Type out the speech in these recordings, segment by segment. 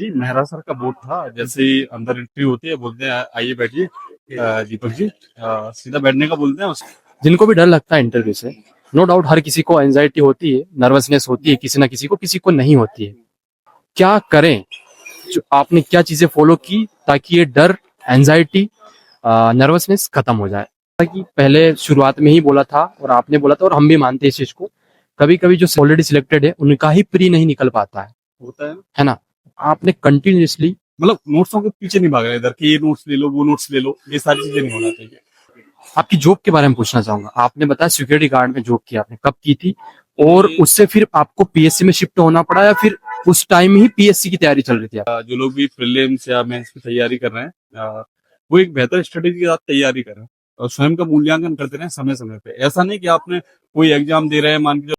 जी, Mehra sir का board था। जैसे ही अंदर एंट्री होती है बोलते हैं आइए बैठिए। दीपक जी सीधा बैठने का बोलते हैं। जिनको भी डर लगता है इंटरव्यू से, नो डाउट हर किसी को एंजाइटी होती है, नर्वसनेस होती है, किसी ना किसी को नहीं होती है। क्या करें? जो आपने क्या चीजें फॉलो की ताकि ये डर, एंजाइटी, नर्वसनेस खत्म हो जाए? ताकि पहले शुरुआत में ही बोला था और आपने बोला था और हम भी मानते हैं इस चीज को, कभी कभी जो ऑलरेडी सिलेक्टेड है उनका ही प्री नहीं निकल पाता होता है है ना? आपने कंटिन्यूसली मतलब नोट्सों के पीछे नहीं भाग रहे इधर कि ये नोट्स ले लो वो नोट्स ले लो, ये सारी चीजें नहीं होना चाहिए। आपकी जॉब के बारे में पूछना चाहूंगा। आपने बताया सिक्योरिटी गार्ड में जॉब की, आपने कब की थी और उससे फिर आपको पीएससी में शिफ्ट होना पड़ा या फिर उस टाइम ही पीएससी की तैयारी चल रही थी? जो लोग भी प्रीलिम्स या मेंस की तैयारी कर रहे हैं वो एक बेहतर स्ट्रेटेजी के साथ तैयारी करें और स्वयं का मूल्यांकन करते रहें समय समय पे। ऐसा नहीं कि आपने कोई एग्जाम दे रहे हैं मान के।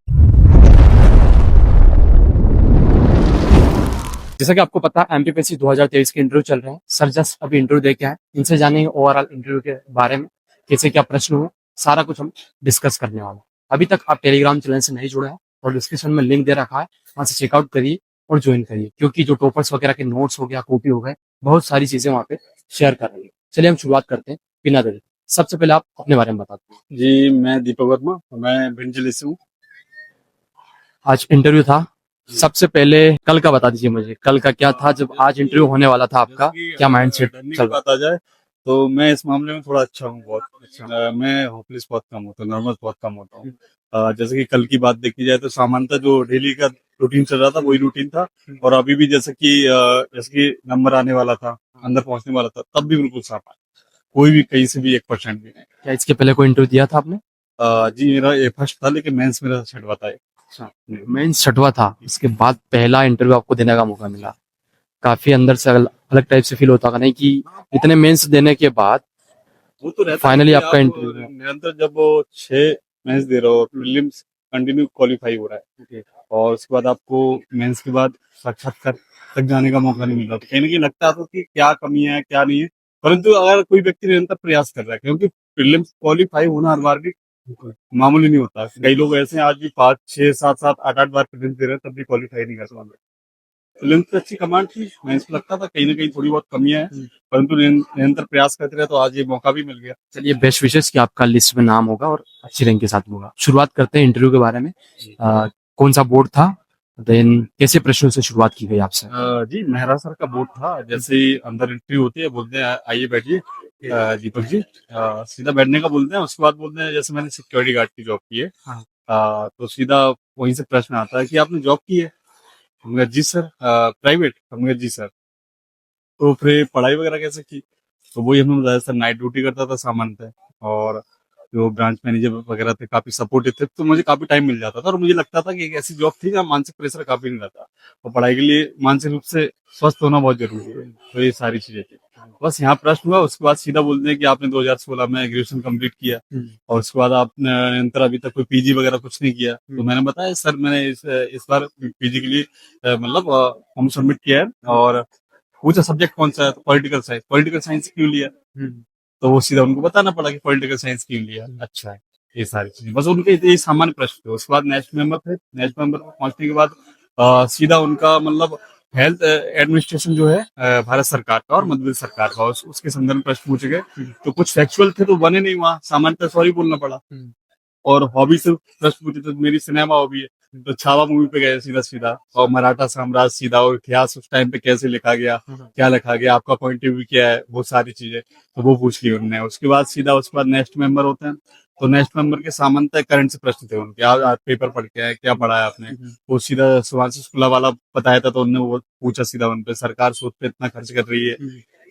जैसा कि आपको पता है एमपीपीएससी 2023 के इंटरव्यू चल रहे हैं। सर जस्ट अभी इंटरव्यू दे के आए, इनसे जानेंगे ओवरऑल इंटरव्यू के बारे में, कैसे क्या प्रश्न हुए, सारा कुछ हम डिस्कस करने वाले हैं। अभी तक आप टेलीग्राम चैनल से नहीं जुड़े हैं और डिस्क्रिप्शन में लिंक दे रखा है, वहां से चेकआउट करिए और ज्वाइन करिए, क्योंकि जो टॉपर्स वगैरह के नोट्स हो गया, कॉपी हो गए, बहुत सारी चीजें वहाँ पे शेयर कर रही है। चलिए हम शुरुआत करते हैं बिना देरी। सबसे पहले आप अपने बारे में बता दो। जी, मैं दीपक वर्मा, मैं भिंड जिले से हूँ। आज इंटरव्यू था, सबसे पहले कल का बता दीजिए मुझे, कल का क्या था जब आज इंटरव्यू होने वाला था आपका, क्या माइंडसेट चल रहा? बात आ जाए तो मैं इस मामले में थोड़ा अच्छा हूँ, बहुत अच्छा। मैं होपलेस बहुत कम होता हूँ, नर्वस बहुत कम होता हूँ। जैसे कि कल की बात देखी जाए तो सामान्यतः जो डेली का रूटीन चल रहा था वही रूटीन था और अभी भी जैसे कि नंबर आने वाला था, अंदर पहुंचने वाला था, तब भी बिल्कुल साफ आया, कोई भी कहीं से भी 1% भी नहीं। क्या इसके पहले कोई इंटरव्यू दिया था आपने? जी, मेरा ये फर्स्ट था लेकिन मेंस मेरा छठवा था। अच्छा, मेंस छठवा था, इसके बाद पहला इंटरव्यू आपको देने का मौका मिला। काफी अंदर से अलग टाइप से फील होता होगा नहीं कि इतने मेंस देने के बाद वो तो रहता है फाइनली कि आपका आप इंटरव्यू है। निरंतर जब वो 6 मैच दे रहे हो, प्रीलिम्स कंटिन्यू क्वालिफाई हो रहा है और उसके बाद आपको मेंस के बाद साक्षात्कार तक जाने का मौका नहीं मिल रहा, तो कहीं ना कहीं लगता था कि क्या कमी है क्या नहीं है। परंतु अगर कोई व्यक्ति निरंतर प्रयास कर रहा है, क्योंकि प्रीलिम्स क्वालिफाई होना हर बार भी मामूली नहीं होता। कई लोग ऐसे हैं आज भी 5 6 7 7 8 8 बार प्रीलिम्स दे रहे हैं तब भी क्वालिफाई नहीं कर पाते। फिल्म पे अच्छी कमांड थी, मैं इसको लगता था कहीं ना कहीं थोड़ी बहुत कमियां हैं, परंतु निरंतर प्रयास करते रहे तो आज ये मौका भी मिल गया। चलिए बेस्ट विशेष कि आपका लिस्ट में नाम होगा और अच्छी रैंक के साथ होगा। शुरुआत करते हैं इंटरव्यू के बारे में। कौन सा बोर्ड था, देन कैसे प्रश्नों से शुरुआत की गई आपसे? जी, मेहरा सर का बोर्ड था। जैसे ही अंदर एंट्री होती है बोलते हैं आइए बैठिए। दीपक जी सीधा बैठने का बोलते हैं। उसके बाद बोलते हैं जैसे मैंने सिक्योरिटी गार्ड की जॉब की है, तो सीधा वहीं से प्रश्न आता है कि आपने जॉब की है। हमने कहा, जी सर। प्राइवेट? हमने कहा, जी सर। तो फिर पढ़ाई वगैरह कैसे की? तो वही हमने बताया सर, नाइट ड्यूटी करता था सामान्यतः और जो ब्रांच मैनेजर वगैरह थे काफी सपोर्टिव थे, तो मुझे काफी टाइम मिल जाता था और मुझे लगता था कि एक ऐसी जॉब थी जहाँ मानसिक प्रेशर काफी नहीं रहता और पढ़ाई के लिए मानसिक रूप से स्वस्थ होना बहुत जरूरी है। तो ये सारी चीजें थी। बस यहाँ प्रश्न हुआ, उसके बाद सीधा बोलते हैं कि आपने 2016 में ग्रेजुएशन कंप्लीट किया और उसके बाद आपने निरंतर अभी तक कोई पीजी वगैरह कुछ नहीं किया। तो मैंने बताया सर मैंने इस बार पीजी के लिए मतलब फॉर्म सबमिट किया है और पूछा सब्जेक्ट कौन सा है, तो पॉलिटिकल साइंस। पॉलिटिकल साइंस क्यों लिया? तो वो सीधा उनको बताना पड़ा कि पॉलिटिकल साइंस क्यों लिया। अच्छा है, ये सारी चीजें बस उनके ये सामान्य प्रश्न थे। उसके बाद नेक्स्ट मेंबर थे। नेक्स्ट मेंबर पहुंचने के बाद सीधा उनका मतलब हेल्थ एडमिनिस्ट्रेशन जो है भारत सरकार का और मध्य प्रदेश सरकार का, उसके संदर्भ में प्रश्न पूछे गए। तो कुछ फैक्चुअल थे तो बने नहीं, वहाँ सामान्यतः सॉरी बोलना पड़ा। और हॉबी से प्रश्न पूछे तो मेरी सिनेमा हॉबी है, तो छावा मूवी पे गए सीधा सीधा और मराठा साम्राज्य सीधा और इतिहास उस टाइम पे कैसे लिखा गया, क्या लिखा गया, आपका पॉइंट ऑफ व्यू क्या है, वो सारी चीजें तो वो पूछ ली उन्होंने। उसके बाद नेक्स्ट मेंबर होते हैं। तो नेक्स्ट मेंबर के सामान्यतः करंट से प्रश्न थे उनके, आप पेपर पढ़ के आए, क्या पढ़ा है आपने। वो सीधा सुभाष शुक्ला वाला बताया था तो उन्होंने वो पूछा सीधा उन पे, सरकार सूद पे इतना खर्च कर रही है,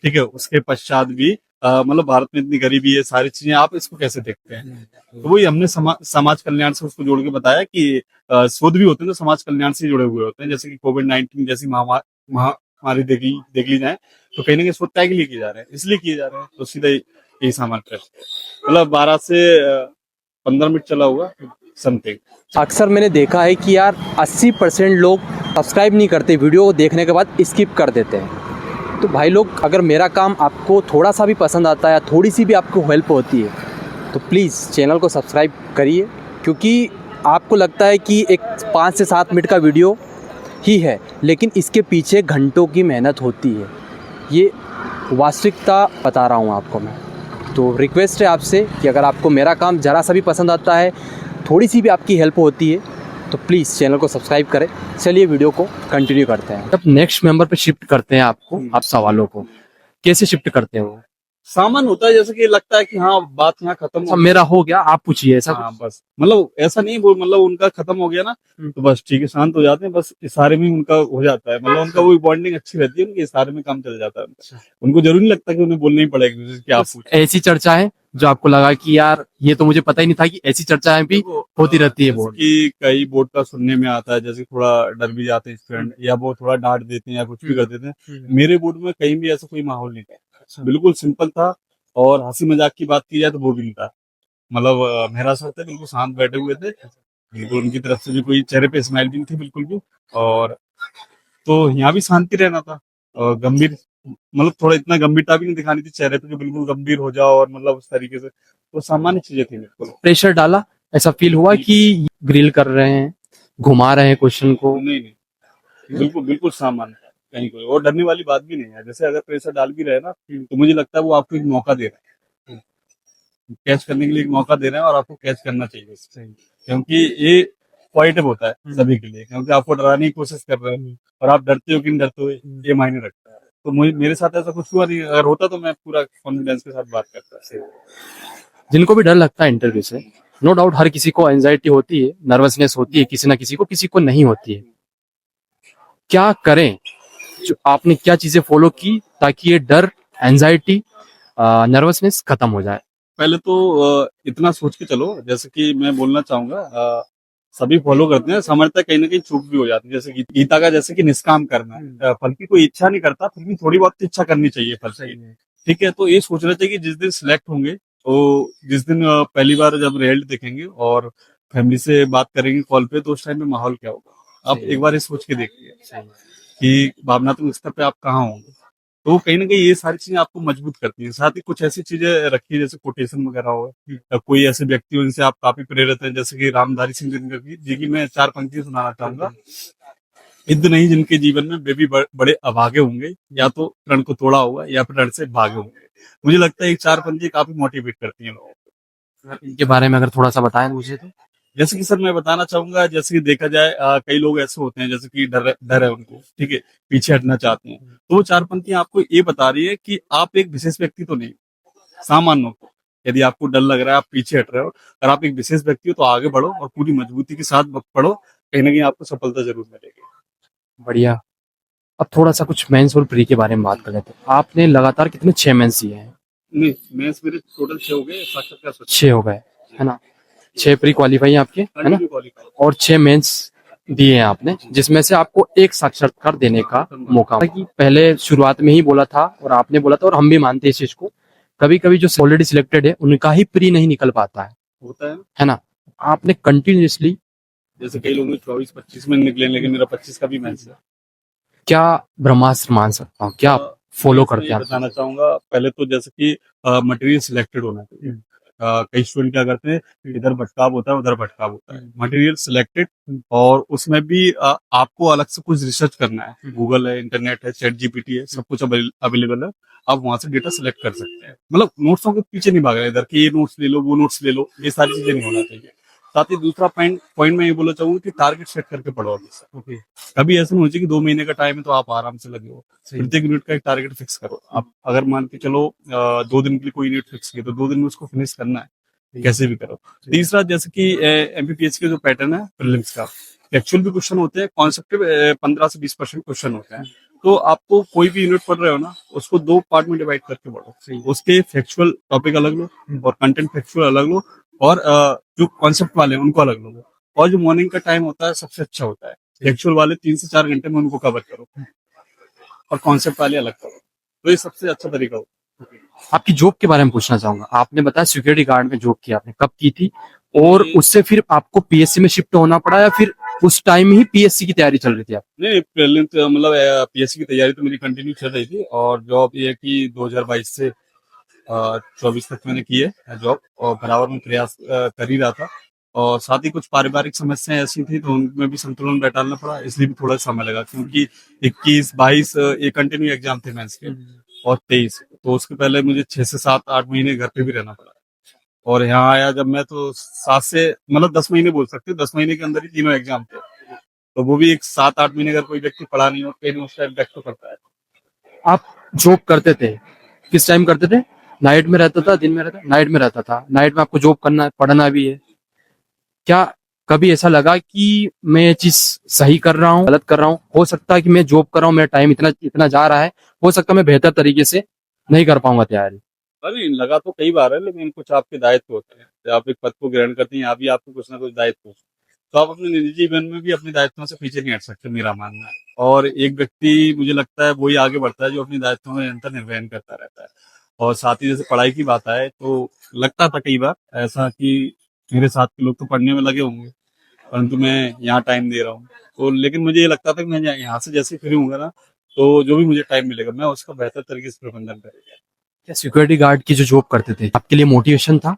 ठीक है। उसके पश्चात भी मतलब भारत में इतनी गरीबी है, सारी चीजें, आप इसको कैसे देखते हैं। तो वही हमने समाज कल्याण से उसको जोड़ के बताया कि शोध भी होते हैं तो समाज कल्याण से जुड़े हुए होते हैं। जैसे कि कोविड-19 जैसी महामारी देख ली जाए तो कहीं ना कहीं शोध काय के लिए किए जा रहे हैं, इसलिए किए जा रहे हैं। तो सीधा यही सामान मतलब 12 से 15 मिनट चला हुआ समथिंग। अक्सर मैंने देखा है कि यार 80% लोग सब्सक्राइब नहीं करते, वीडियो को देखने के बाद स्किप कर देते हैं। तो भाई लोग, अगर मेरा काम आपको थोड़ा सा भी पसंद आता है या थोड़ी सी भी आपको हेल्प होती है तो प्लीज़ चैनल को सब्सक्राइब करिए, क्योंकि आपको लगता है कि एक 5 से 7 मिनट का वीडियो ही है, लेकिन इसके पीछे घंटों की मेहनत होती है। ये वास्तविकता बता रहा हूँ आपको मैं। तो रिक्वेस्ट है आपसे कि अगर आपको मेरा काम ज़रा सा भी पसंद आता है, थोड़ी सी भी आपकी हेल्प होती है, तो प्लीज़ चैनल को सब्सक्राइब करें। चलिए वीडियो को कंटिन्यू करते हैं। जब नेक्स्ट मेंबर पे शिफ्ट करते हैं आपको, आप सवालों को कैसे शिफ्ट करते हो? सामान होता है जैसे कि लगता है कि हाँ बात यहाँ खत्म सब मेरा हो गया, आप पूछिए ऐसा हाँ बस मतलब ऐसा नहीं वो मतलब उनका खत्म हो गया ना तो बस ठीक है शांत हो जाते हैं, बस इशारे में ही उनका हो जाता है, मतलब उनका वो बॉन्डिंग अच्छी रहती है, उनके इशारे में काम चल जाता है उनका। उनको जरूरी नहीं लगता कि उन्हें बोलना ही पड़ेगा जैसे कि आप कुछ पूछ ऐसी चर्चा है जो आपको लगा कि यार ये तो मुझे पता ही नहीं था कि ऐसी चर्चाएं भी होती रहती है बोर्ड कि कई बोर्ड का सुनने में आता है जैसे थोड़ा डर भी जाते हैं स्टूडेंट या वो थोड़ा डांट देते हैं या कुछ भी कर देते हैं। मेरे बोर्ड में कहीं भी ऐसा कोई माहौल नहीं था, बिल्कुल सिंपल था और हंसी मजाक की बात की जाए तो वो भी नहीं था। मतलब मेहरा सर थे बिल्कुल शांत बैठे हुए थे, बिल्कुल उनकी तरफ से भी कोई चेहरे पे स्माइल भी नहीं थी बिल्कुल भी। और तो यहाँ भी शांति रहना था और गंभीर मतलब थोड़ा इतना गंभीरता भी नहीं दिखानी थी चेहरे पे कि बिल्कुल गंभीर हो जाओ और मतलब उस तरीके से, तो सामान्य चीजें थी बिल्कुल। प्रेशर डाला, ऐसा फील हुआ कि ग्रिल कर रहे हैं, घुमा रहे हैं क्वेश्चन को? नहीं नहीं बिल्कुल बिल्कुल सामान्य है, कहीं कोई और डरने वाली बात भी नहीं है। जैसे अगर प्रेशर डाल भी रहे ना तो मुझे लगता है वो आपको एक मौका दे रहे हैं, कैच करने के लिए एक मौका दे रहे हैं और आपको कैच करना चाहिए इससे। क्योंकि ये पॉजिटिव होता है सभी के लिए, क्योंकि आपको डराने की कोशिश कर रहे हैं और आप डरते हो कि नहीं डरते हो ये मायने रखता है। तो मुझे मेरे साथ ऐसा कुछ हुआ नहीं, अगर होता तो मैं पूरा कॉन्फिडेंस के साथ बात करता। जिनको भी डर लगता है इंटरव्यू से, नो डाउट हर किसी को एंजाइटी होती है, नर्वसनेस होती है, किसी ना किसी को नहीं होती है। क्या करें, जो आपने क्या चीजें फॉलो की ताकि ये डर, एंजाइटी, नर्वसनेस खत्म हो जाए? पहले तो इतना सोच के चलो, जैसे कि मैं बोलना चाहूंगा सभी फॉलो करते हैं, समझता कहीं ना कहीं चूक भी हो जाती है। जैसे गीता का जैसे कि निष्काम करना है, फल की कोई इच्छा नहीं करता, फिर भी थोड़ी बहुत इच्छा करनी चाहिए फल से। ठीक है, तो ये सोचना चाहिए कि जिस दिन सिलेक्ट होंगे तो जिस दिन पहली बार जब रिजल्ट देखेंगे और फैमिली से बात करेंगे कॉल पे, तो उस टाइम पे माहौल क्या होगा, आप एक बार ये सोच के देखिए कि भावनात्मक स्तर पे आप कहाँ होंगे। तो कहीं ना कहीं ये सारी चीजें आपको मजबूत करती हैं। साथ ही कुछ ऐसी चीजें रखी जैसे कोटेशन वगैरह हो या कोई ऐसे व्यक्ति हो जिनसे आप काफी प्रेरित हैं, जैसे कि रामधारी सिंह दिनकर की, जी की मैं 4 पंक्ति सुनाना चाहूंगा। युद्ध नहीं जिनके जीवन में वे भी बड़े अभागे होंगे, या तो रण को तोड़ा होगा या फिर रण से भागे होंगे। मुझे लगता है ये 4 पंक्ति काफी मोटिवेट करती हैं लोगों को। इनके बारे में अगर थोड़ा सा बताएं मुझे तो। जैसे कि सर मैं बताना चाहूंगा, जैसे कि देखा जाए कई लोग ऐसे होते हैं जैसे कि डर है उनको, ठीक है, पीछे हटना चाहते हैं, तो वो 4 पंक्तियां आपको ये बता रही है कि आप एक विशेष व्यक्ति तो नहीं, सामान्य हो। यदि आपको डर लग रहा है, आप पीछे हट रहे हो, अगर आप एक विशेष व्यक्ति हो तो आगे बढ़ो और पूरी मजबूती के साथ पढ़ो, कहीं ना कहीं आपको सफलता जरूर मिलेगी। बढ़िया। अब थोड़ा सा कुछ मेंस और प्री के बारे में बात कर लेते हैं। आपने लगातार कितने 6 मेंस दिए हैं? नहीं, मेंस मेरे टोटल 6 हो गए, साक्षात्कार 6 हो गए, है ना? 6 प्री क्वालिफाई आपके, है ना? क्वालिफाई। और 6 मेंस दिए हैं आपने, जिसमें से आपको एक साक्षात्कार देने का मौका मिला। कि पहले शुरुआत में ही बोला था और आपने बोला था और हम भी मानते हैं इस चीज को, कभी कभी जो ऑलरेडी सिलेक्टेड है उनका ही प्री नहीं निकल पाता होता है ना? आपने कंटिन्यूसली जैसे कई लोग 24-25 में निकले, लेकिन मेरा 25 का भी मेंस है। क्या ब्रह्मास्त्र मान सकता हूँ, क्या फॉलो करते हैं आप? बताना चाहूंगा पहले तो जैसे कि मटेरियल सिलेक्टेड होना चाहिए। कई स्टूडेंट क्या करते हैं, इधर भटकाव होता है उधर भटकाव होता है, मटेरियल सिलेक्टेड, और उसमें भी आपको अलग से कुछ रिसर्च करना है। गूगल है, इंटरनेट है, चैट जीपीटी है, सब कुछ अवेलेबल है, आप वहां से डेटा सिलेक्ट कर सकते हैं। मतलब नोट्सों के पीछे नहीं भाग रहे इधर कि ये नोट्स ले लो वो नोट्स ले लो, ये सारी चीजें नहीं होना चाहिए। साथ ही दूसरा पॉइंट मैं ये बोलना चाहूंगा कि टारगेट सेट करके पढ़ो हमेशा। कभी ऐसा नहीं हो कि 2 महीने का टाइम है तो आप आराम से लगे हो, प्रत्येक यूनिट का एक टारगेट फिक्स करो। आप अगर मान के चलो 2 दिन के लिए कोई यूनिट फिक्स किया तो 2 दिन में उसको फिनिश करना है, कैसे भी करो। तीसरा जैसे कि एमपीपीएस के जो पैटर्न है प्रीलिम्स का, एक्चुअल भी क्वेश्चन होते हैं, कॉन्सेप्टिव 15 से 20% क्वेश्चन होते हैं। तो आपको कोई भी यूनिट पढ़ रहे हो ना, उसको 2 पार्ट में डिवाइड करके पढ़ो। उसके फैक्चुअल टॉपिक अलग लो और कंटेंट फैक्चुअल अलग लो, और जो कॉन्सेप्ट वाले हैं उनको अलग लो। और जो मॉर्निंग का टाइम होता है सबसे अच्छा होता है, फैक्चुअल वाले 3 से 4 घंटे में उनको कवर करो और कॉन्सेप्ट वाले अलग करो, तो ये सबसे अच्छा तरीका होता है। आपकी जॉब के बारे में पूछना चाहूंगा। आपने बताया सिक्योरिटी गार्ड में जॉब की, आपने कब की थी और उससे फिर आपको पीएससी में शिफ्ट होना पड़ा या फिर उस टाइम ही पीएससी की तैयारी चल रही थी आप? नहीं, प्रीलिम्स मतलब पीएससी की तैयारी तो मेरी कंटिन्यू चल रही थी, और जॉब ये है कि 2022 से 24 तक मैंने की है जॉब, और बराबर में प्रयास कर ही रहा था। और साथ ही कुछ पारिवारिक समस्याएं ऐसी थी तो उनमें भी संतुलन बैठाना पड़ा, इसलिए भी थोड़ा समय लगा, क्योंकि 21, 22 ये कंटिन्यू एग्जाम थे मेंस के, और 23 तो उसके पहले मुझे 6 से 7, 8 महीने घर पे भी रहना पड़ा। और यहाँ आया जब मैं तो 7 से मतलब 10 महीने बोल सकते हो, 10 महीने के अंदर ही तीनों एग्जाम थे, तो वो भी एक 7-8 महीने अगर कोई व्यक्ति पढ़ा नहीं हो कहीं उसका इम्पैक्ट तो करता है। आप जॉब करते थे, किस टाइम करते थे? नाइट में रहता था, दिन में रहता? नाइट में रहता था। नाइट में आपको जॉब करना है, पढ़ना भी है। क्या कभी ऐसा लगा कि मैं ये चीज सही कर रहा हूँ, गलत कर रहा हूँ? हो सकता है कि मैं जॉब कर रहा हूँ, मेरा टाइम इतना इतना जा रहा है, हो सकता है मैं बेहतर तरीके से नहीं कर पाऊंगा तैयारी। अरे लगा तो कई बार है, लेकिन कुछ आपके दायित्व होते हैं। जब आप एक पद को ग्रहण करते हैं, अभी आपको कुछ ना कुछ दायित्व होते हैं, तो आप अपने निजी जीवन में भी अपने दायित्वों से पीछे नहीं हट सकते, मेरा मानना है। और एक व्यक्ति मुझे लगता है वही आगे बढ़ता है जो अपने दायित्वों में निरंतर निर्वहन करता रहता है। और साथ ही जैसे पढ़ाई की बात आए तो लगता था कई बार ऐसा कि मेरे साथ के लोग तो पढ़ने में लगे होंगे, परंतु मैं यहाँ टाइम दे रहा हूँ। तो लेकिन मुझे ये लगता था कि मैं यहाँ से जैसे फ्री होऊंगा ना, तो जो भी मुझे टाइम मिलेगा मैं उसका बेहतर तरीके से प्रबंधन करूंगा। क्या सिक्योरिटी गार्ड की जो जॉब करते थे आपके लिए मोटिवेशन था?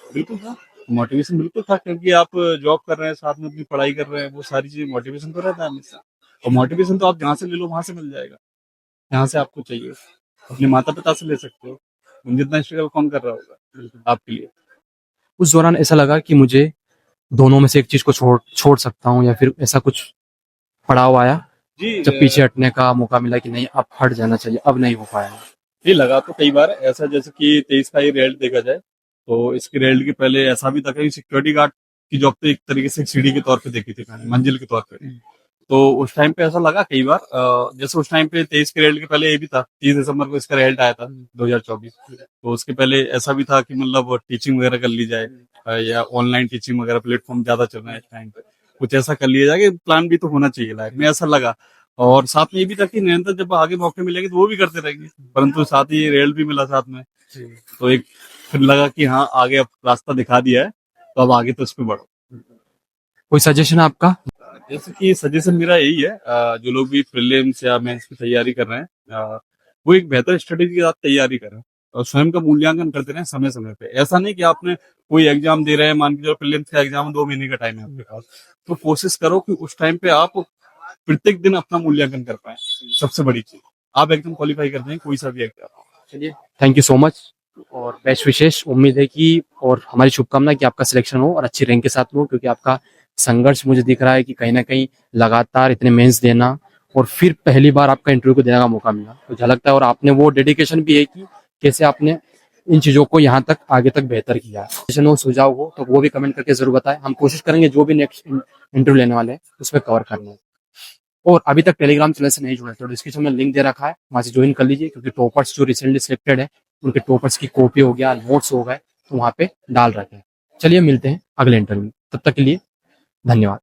बिल्कुल था, मोटिवेशन बिल्कुल था, क्योंकि आप जॉब कर रहे हैं साथ में अपनी पढ़ाई कर रहे हैं, वो सारी चीजें मोटिवेशन तो रहता है हमेशा। और मोटिवेशन तो आप जहाँ से ले लो वहां से मिल जाएगा, जहाँ से आपको चाहिए। अपने माता पिता से ले सकते हो, उन जितना स्ट्रगल कौन कर रहा होगा आपके लिए। उस दौरान ऐसा लगा कि मुझे दोनों में से एक चीज को छोड़ छोड़ सकता हूँ, या फिर ऐसा कुछ पड़ाव आया जी जब पीछे हटने का मौका मिला कि नहीं अब हट जाना चाहिए, अब नहीं हो पाया? ये लगा तो कई बार ऐसा, जैसे कि 23 का ही रिजल्ट देखा जाए तो इसके रिजल्ट के पहले ऐसा भी था कि सिक्योरिटी गार्ड की जॉब तो एक तरीके से सीढ़ी के तौर पे देखी थी मैंने, मंजिल के तौर पे। तो उस टाइम पे ऐसा लगा कई बार, जैसे उस टाइम पे 23 के रिजल्ट के पहले ये भी था, 30 दिसंबर को इसका रिजल्ट आया था 2024। तो उसके पहले ऐसा भी था कि मतलब टीचिंग वगैरह कर ली जाए, या ऑनलाइन टीचिंग वगैरह प्लेटफॉर्म ज्यादा चल रहा है इस टाइम पे, कुछ ऐसा कर लिया जाए। प्लान भी तो होना चाहिए लाइफ में, ऐसा लगा। और साथ में ये भी था कि निरंतर जब आगे मौके मिलेंगे तो वो भी करते रहेंगे, परंतु साथ ही रिजल्ट भी मिला साथ में, तो एक फिर लगा कि हाँ आगे अब रास्ता दिखा दिया है, तो अब आगे तो इस पे बढ़ो। कोई सजेशन आपका? जैसे कि सजेशन मेरा यही है, जो लोग भी प्रीलिम्स या मेंस की तैयारी कर रहे हैं, वो एक बेहतर स्ट्रेटेजी के साथ तैयारी करें और स्वयं का मूल्यांकन करते रहें समय समय पे। ऐसा नहीं कि आपने कोई एग्जाम दे रहे हैं, मान के चलो प्रीलिम्स का एग्जाम 2 महीने का टाइम है आपके पास, तो कोशिश करो कि उस टाइम पे आप प्रत्येक दिन अपना मूल्यांकन कर पाए। सबसे बड़ी चीज आप एकदम क्वालिफाई कर दें कोई सा भी एग्जाम। चलिए, थैंक यू सो मच और बेस्ट विशेष। उम्मीद है कि और हमारी शुभकामना कि आपका सिलेक्शन हो और अच्छी रैंक के साथ हो, क्योंकि आपका संघर्ष मुझे दिख रहा है कि कहीं ना कहीं लगातार इतने मेंस देना और फिर पहली बार आपका इंटरव्यू को देने का मौका मिला तो झलकता है। और आपने वो डेडिकेशन भी है कि कैसे आपने इन चीज़ों को यहाँ तक आगे तक बेहतर किया। सजेशन हो, सुझाव हो तो वो भी कमेंट करके जरूर बताएं। हम कोशिश करेंगे जो भी नेक्स्ट इंटरव्यू लेने वाले हैं उसमें कवर करने। और अभी तक टेलीग्राम चैनल से नहीं जुड़े तो डिस्क्रिप्शन में लिंक दे रखा है, वहां से ज्वाइन कर लीजिए, क्योंकि टॉपर्स जो रिसेंटली सिलेक्टेड है उनके टॉपर्स की कॉपी हो गया, नोट्स हो गए, तो वहां पे डाल रखे हैं। चलिए मिलते हैं अगले इंटरव्यू, तब तक के लिए धन्यवाद।